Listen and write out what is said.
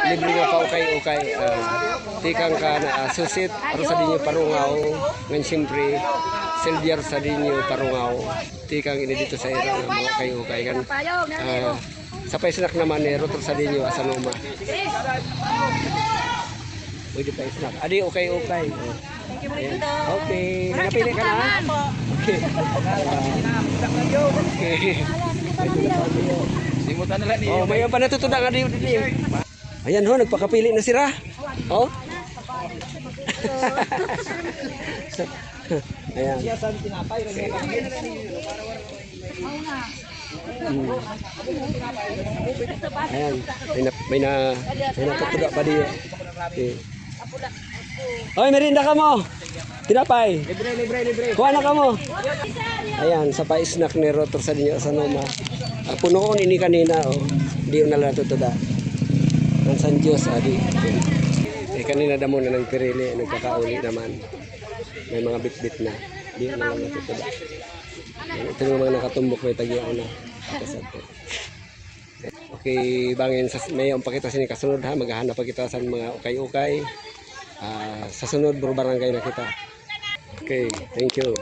Libre nga pa ukay-ukay. Tikang ka na susit, aron sa dinyo parungaw. Ngan siyempre, silbyar sa dinyo parungaw. Tikang ini dito sa ira nga mga ukay-ukay. Kan, sa paisnak naman eh, rotol sa dinyo asanoma. Pwede pa snack. Adi, ukay-ukay. Okay. Napili ka na? Okay. Okay. Simutan na lang niyo. Oh, may pa natutunan nga dito. Ayan ho, nagpakapili na sila. Oh. Ayan. Ayan. May natutunan pa dito. Okay. Oy, merinda ka mo. Tinapay. Libre. Kuha na ka mo. Ayan, sa pa-snack ni Rotor sa dinyo sa Noma. Punoon ini kanina, oh. Di na lang natutuda. Ang San Diyos, adi. Kanina damo na ng pirili, nagkakauli naman. May mga bit-bit na. Di na lang natutuda. Ito yung mga nakatumbok may tagyaw na. Okay, bangin may pakita sini kasunod ha, maghahanap pa kita sa mga ukay-ukay. Sa sunod barangay na kita. Okay, thank you.